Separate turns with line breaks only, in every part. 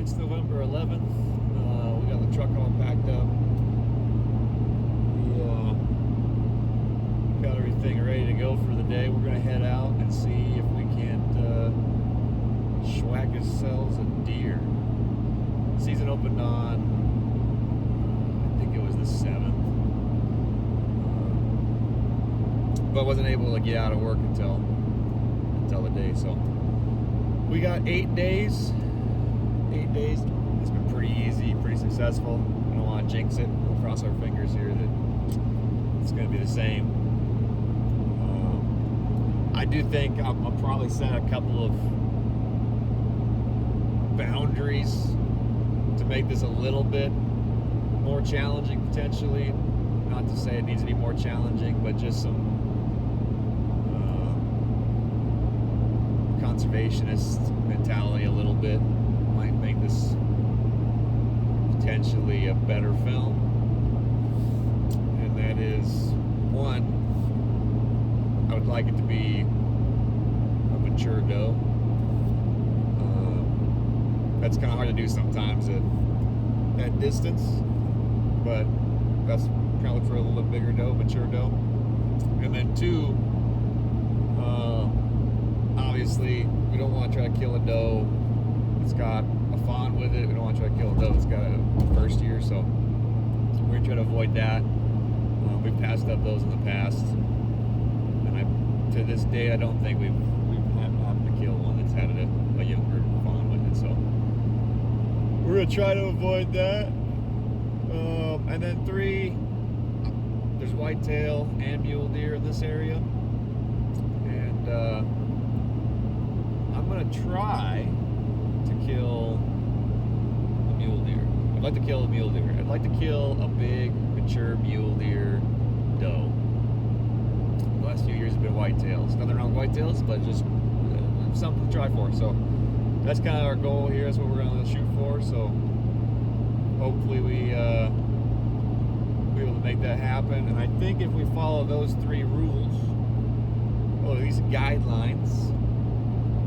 It's November 11th. We got the truck all packed up. We got everything ready to go for the day. We're going to head out and see if we can't schwack ourselves a deer. Season opened on, I think it was the 7th. But wasn't able to get out of work until the day. So we got 8 days. 8 days. It's been pretty easy, pretty successful. I don't want to jinx it. We'll cross our fingers here that it's going to be the same. I do think I'll probably set a couple of boundaries to make this a little bit more challenging potentially. Not to say it needs to be more challenging, but just some conservationist mentality a little bit might make this potentially a better film. And that is, one, I would like it to be a mature doe. That's kind of hard to do sometimes at distance, but that's kind of look for a little bit bigger doe, mature doe. And then two, obviously we don't want to try to kill a doe that's got a fawn with it. We don't want to try to kill a doe that's got a first year, so we're going to try to avoid that. We've passed up those in the past, and to this day I don't think we've happened to kill one that's had a younger fawn with it, so we're going to try to avoid that. And then three, there's whitetail and mule deer in this area, and I'm going to try to kill a mule deer. I'd like to kill a mule deer. I'd like to kill a big, mature mule deer doe. The last few years have been whitetails. Nothing wrong with whitetails, but just something to try for. So that's kind of our goal here. That's what we're going to shoot for. So hopefully we be able to make that happen. And I think if we follow those three rules, or these guidelines,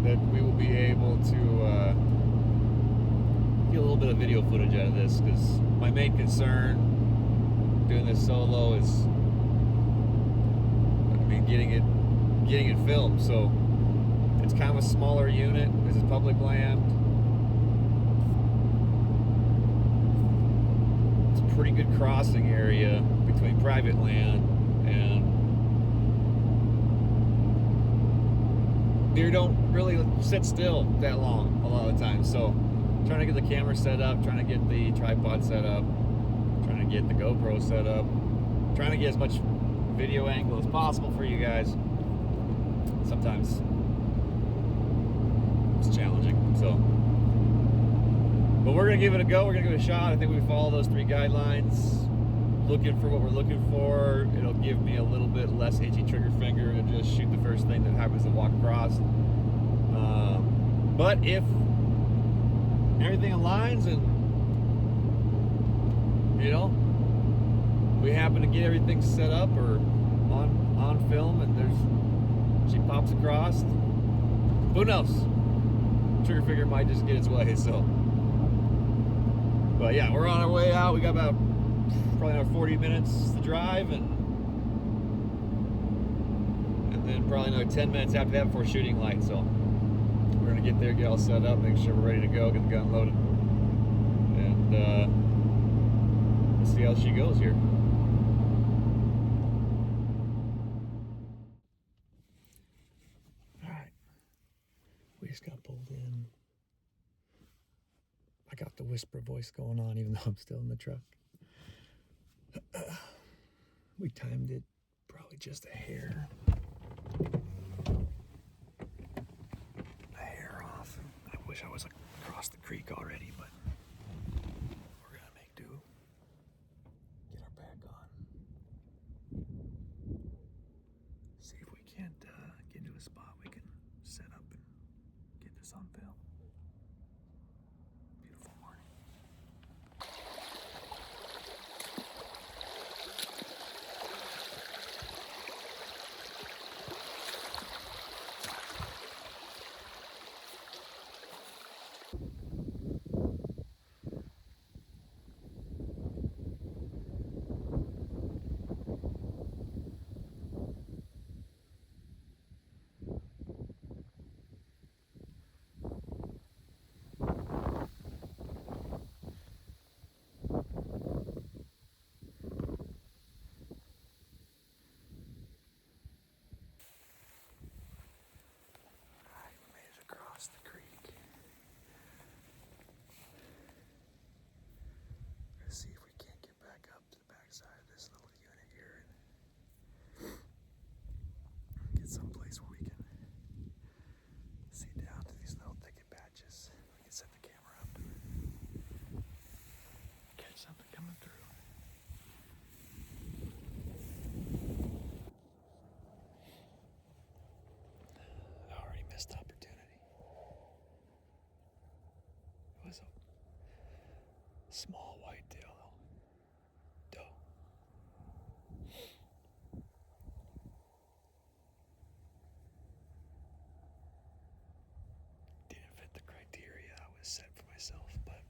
that we will be able to get a little bit of video footage out of this, because my main concern doing this solo is, getting it filmed. So it's kind of a smaller unit. This is public land. It's a pretty good crossing area between private land, and deer don't really sit still that long a lot of the time. So trying to get the camera set up, trying to get the tripod set up, trying to get the GoPro set up, trying to get as much video angle as possible for you guys. Sometimes it's challenging, so, but we're gonna give it a go. We're gonna give it a shot. I think we follow those three guidelines, looking for what we're looking for. It'll give me a little bit less itchy trigger finger and just shoot the first thing that happens to walk across. But if everything aligns and we happen to get everything set up or on film and she pops across, who knows? Trigger finger might just get its way. So, but yeah, we're on our way out. We got about probably another 40 minutes to drive, and then probably another 10 minutes after that before shooting light. So we're gonna get there, get all set up, make sure we're ready to go, get the gun loaded, and we'll see how she goes here. We just got pulled in. I got the whisper voice going on even though I'm still in the truck. We timed it probably just a hair off. I wish I was across the creek already, but we're gonna make do. Get our back on. See if we can't get into a spot we can set up and get this on film. Beautiful morning.
was a small whitetail doe. Didn't fit the criteria I was set for myself, but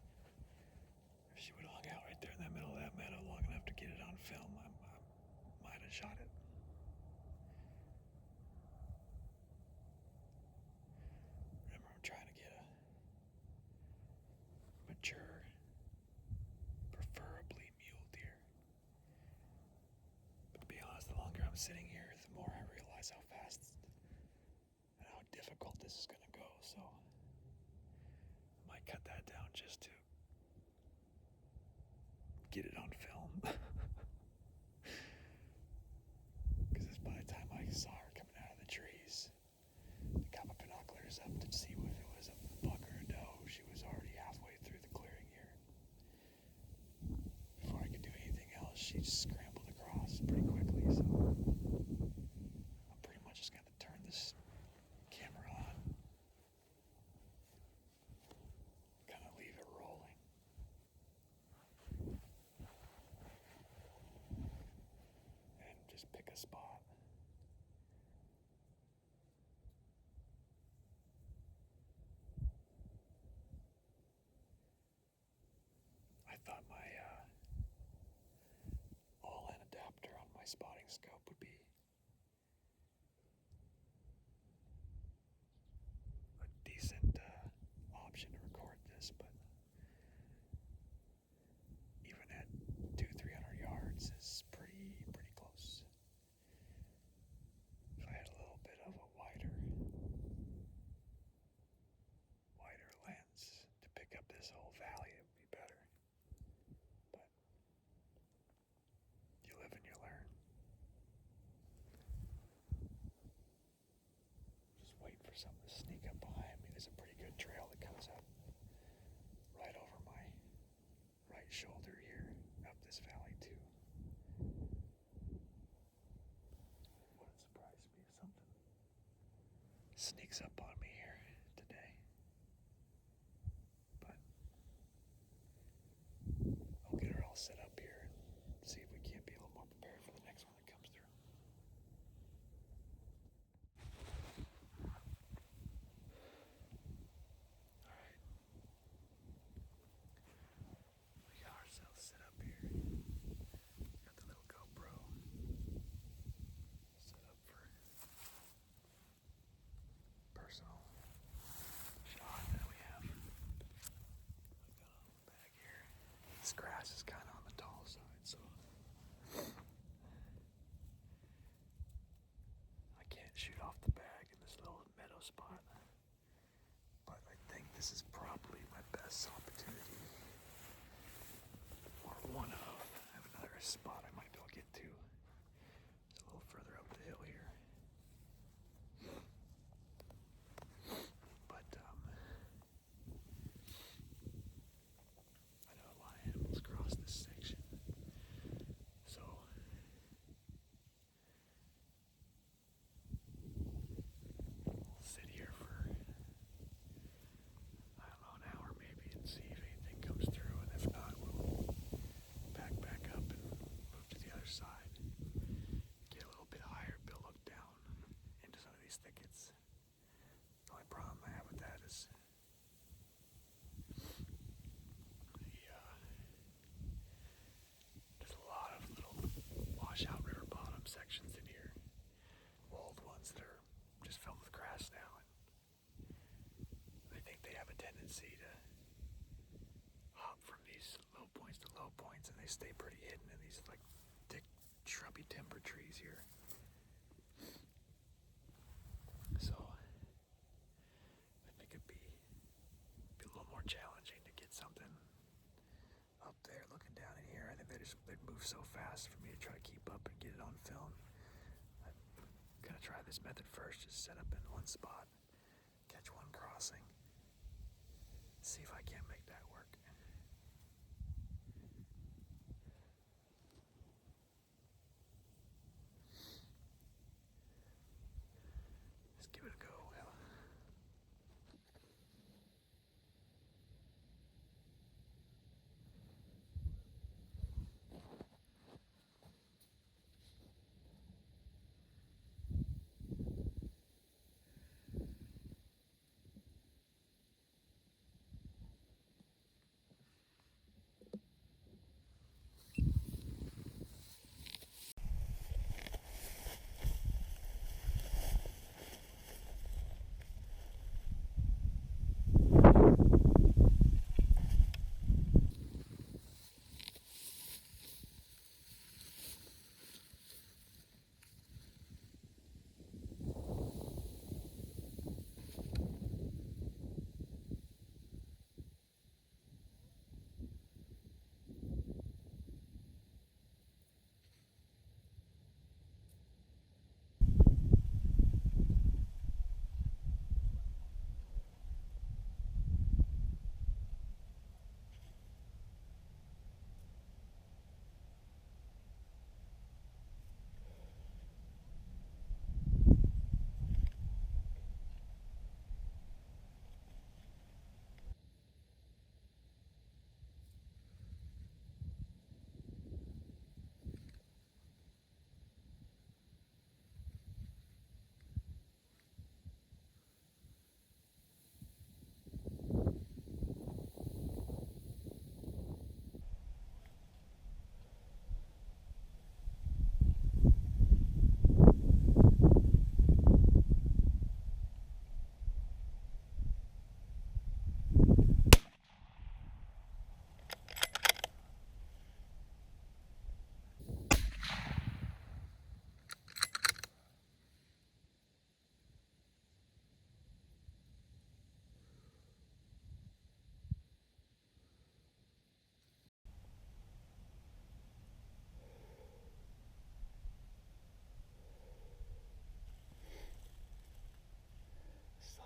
if she would have hung out right there in the middle of that meadow long enough to get it on film, I might have shot it. Remember, I'm trying to get a mature, preferably mule deer. But to be honest, the longer I'm sitting here, the more I realize how fast and how difficult this is gonna go, so I might cut that down just to get it on film. Because by the time I saw her coming out of the trees, I got my binoculars up to see if it was a buck or a doe. She was already halfway through the clearing here. Before I could do anything else, she just scrambled across pretty quickly, so I'm pretty much just gonna turn this camera on, kind of leave it rolling. And just pick a spot. I thought my all-in adapter on my spotting scope would be a decent option to record this, but even at 200-300 yards is pretty close. If I had a little bit of a wider lens to pick up this whole valley, it would be better. But you live and you learn. Just waiting for something to sneak up behind me. There's a pretty good trail that comes up right over my right shoulder here, up this valley too. Wouldn't surprise me if something sneaks up on me here today. But I'll get her all set up here and see if we can't be a little more prepared for the next one that comes through. Alright. We got ourselves set up here. Got the little GoPro set up for personal shot that we have. I've got a little bag here. This grass is kind of on the tall side, so I can't shoot off the bag in this little meadow spot. But I think this is probably my best opportunity, or one of. I have another spot I might be able to get to. It's a little further up the hill here. But I know a lot of animals cross this section, so we'll sit here for, I don't know, an hour maybe and see if anything comes through, and if not, we'll back up and move to the other side. Get a little bit higher, look down into some of these thickets. The only problem I have with that is there's a lot of little washout river bottom sections in here. Old ones that are just filled with grass now, and I think they have a tendency to hop from these low points to low points, and they stay pretty hidden in these like thick shrubby timber trees here. So I think it'd be a little more challenging to get something up there looking down in here. I think they'd move so fast for me to try to keep up and get it on film. I'm gonna try this method first, just set up in one spot, catch one crossing, see if I can't make that work. Let's give it a go.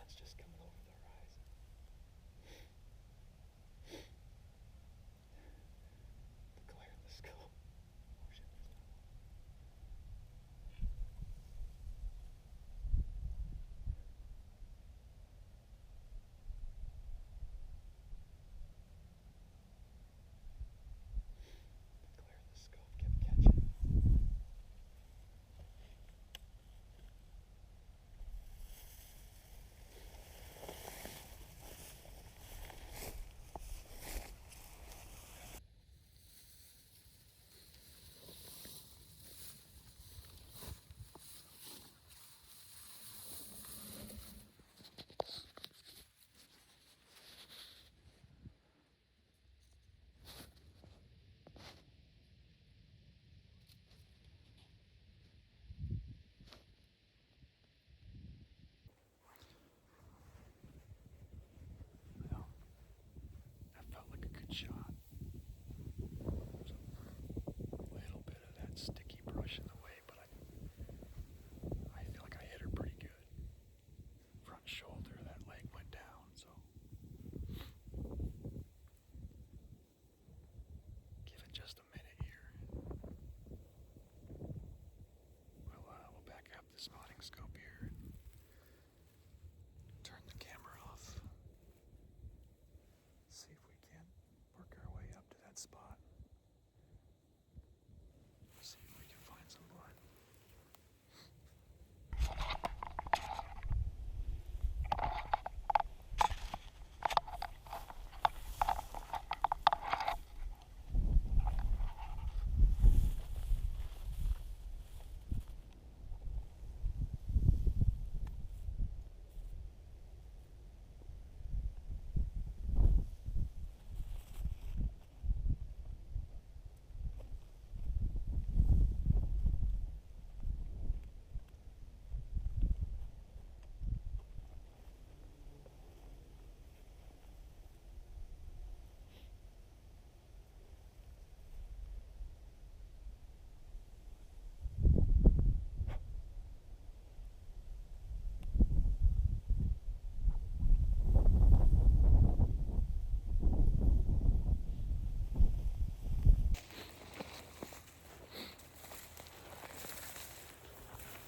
sun's just coming over the horizon. The glare in the scope. Oh shit, there's another one. The glare in the scope kept catching.
Well, that felt like a good shot. There's a little bit of that sticky brush in the way, but I feel like I hit her pretty good. Front shoulder, that leg went down, so give it just a minute here. We'll back up the spotting scope here. Turn the camera off. See if we can work our way up to that spot. See if we can find some blood.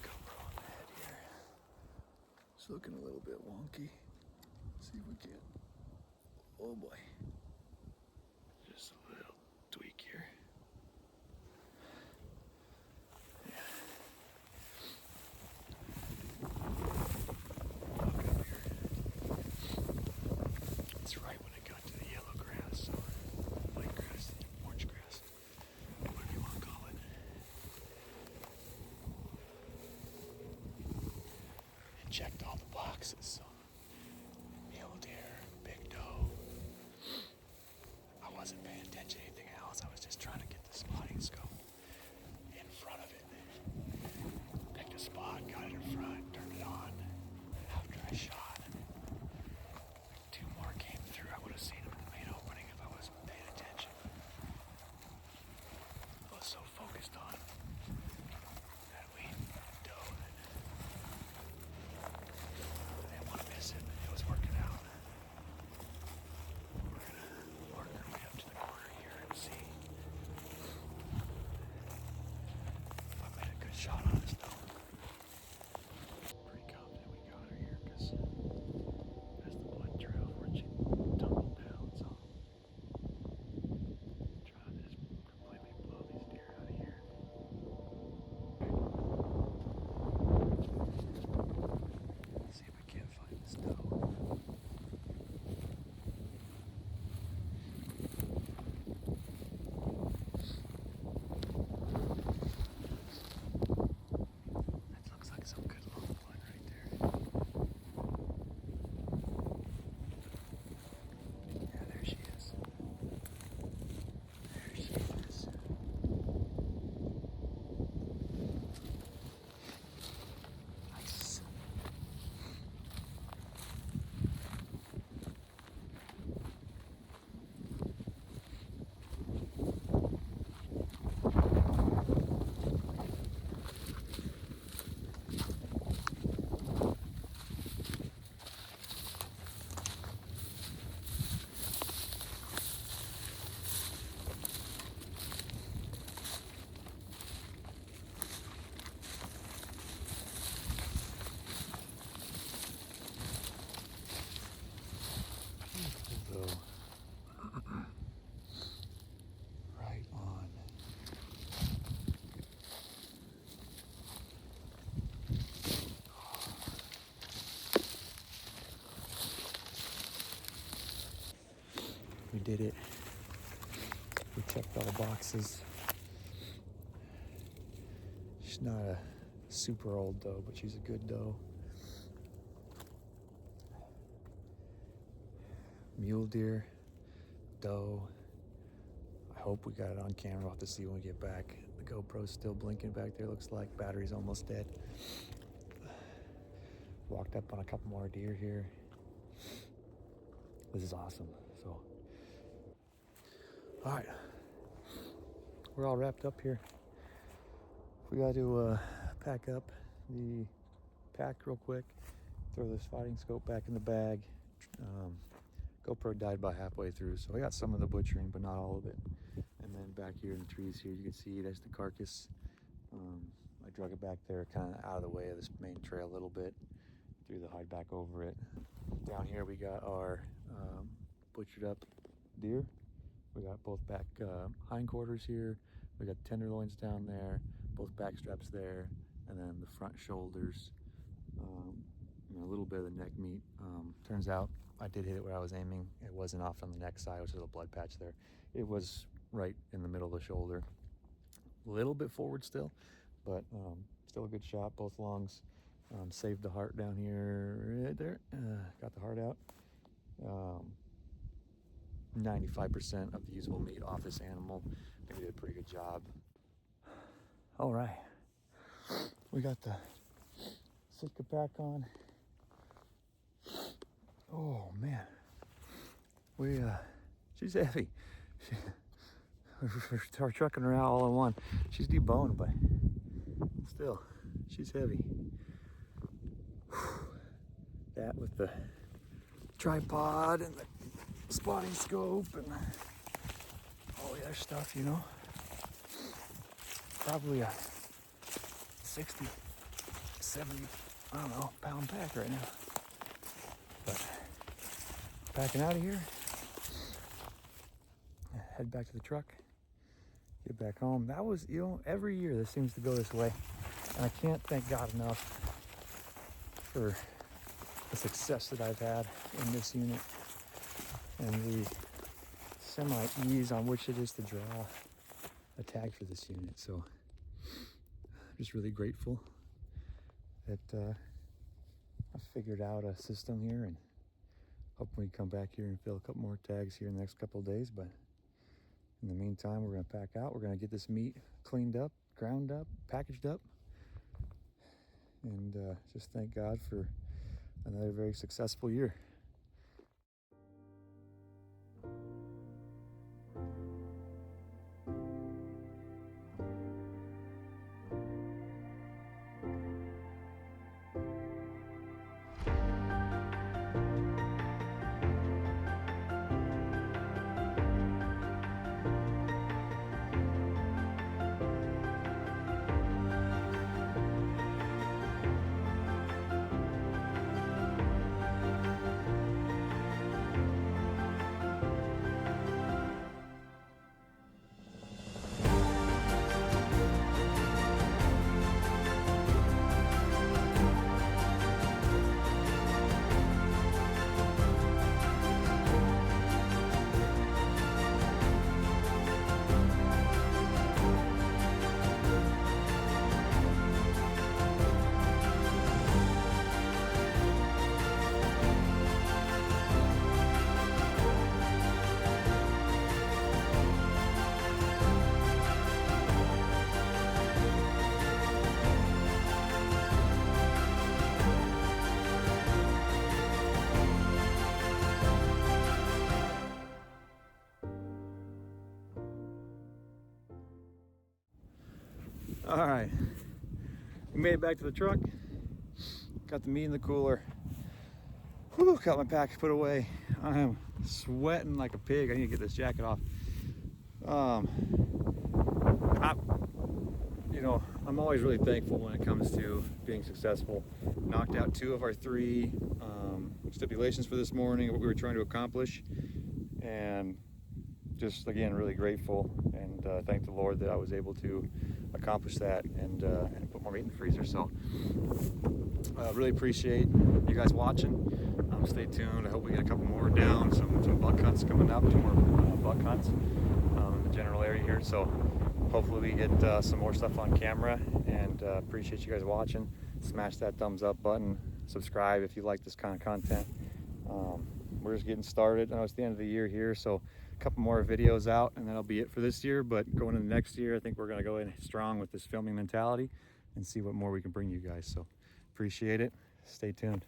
Cover on the head here. It's looking a little bit wonky. See if we can. Oh boy. Just a little tweak here. Yeah. Look up here. It's right when it got to the yellow grass, or white grass, orange grass, whatever you want to call it. It checked all the boxes, so mule deer, big doe. I wasn't paying attention to anything else. I was just trying to get the spotting scope in front of it. Picked a spot, got it in front, turned it on. After I shot, two more came through. I would have seen them in the main opening if I was paying attention. I was so focused on that lead doe that I didn't want to We did it. We checked all the boxes. She's not a super old doe, but she's a good doe. Mule deer, doe. I hope we got it on camera. We'll have to see when we get back. The GoPro's still blinking back there, looks like. Battery's almost dead. Walked up on a couple more deer here. This is awesome. So, all right, we're all wrapped up here. We got to pack up the pack real quick, throw this fighting scope back in the bag. GoPro died about halfway through, so I got some of the butchering, but not all of it. And then back here in the trees here, you can see that's the carcass. I drug it back there kind of out of the way of this main trail a little bit, threw the hide back over it. Down here we got our butchered up deer. We got both back hindquarters here. We got tenderloins down there, both back straps there, and then the front shoulders, and a little bit of the neck meat. Turns out I did hit it where I was aiming. It wasn't off on the neck side, which is a blood patch there. It was right in the middle of the shoulder. A little bit forward still, but still a good shot, both longs. Saved the heart down here, right there. Got the heart out. 95% of the usable meat off this animal. I think we did a pretty good job. All right, we got the Sitka pack on. Oh man, she's heavy. We're trucking her out all in one. She's deboned, but still, she's heavy. That with the tripod and the spotting scope and all the other stuff, you know. Probably a 60, 70, I don't know, pound pack right now. But packing out of here, head back to the truck, get back home. That was, you know, every year this seems to go this way. And I can't thank God enough for the success that I've had in this unit and the semi-ease on which it is to draw a tag for this unit. So I'm just really grateful that I figured out a system here, and hopefully we come back here and fill a couple more tags here in the next couple of days. But in the meantime, we're going to pack out. We're going to get this meat cleaned up, ground up, packaged up, and just thank God for another very successful year. All right, we made it back to the truck. Got the meat in the cooler. Whew, got my pack put away. I am sweating like a pig. I need to get this jacket off. I'm always really thankful when it comes to being successful. Knocked out 2 of our 3 stipulations for this morning, what we were trying to accomplish, and just again really grateful and thank the Lord that I was able to accomplish that and put put more meat in the freezer. So really appreciate you guys watching. Stay tuned. I hope we get a couple more down. Some buck hunts coming up. 2 more buck hunts in the general area here. So hopefully we get some more stuff on camera. And appreciate you guys watching. Smash that thumbs up button. Subscribe if you like this kind of content. We're just getting started. I know it's the end of the year here, so a couple more videos out and that'll be it for this year. But going into next year, I think we're going to go in strong with this filming mentality and see what more we can bring you guys. So appreciate it. Stay tuned.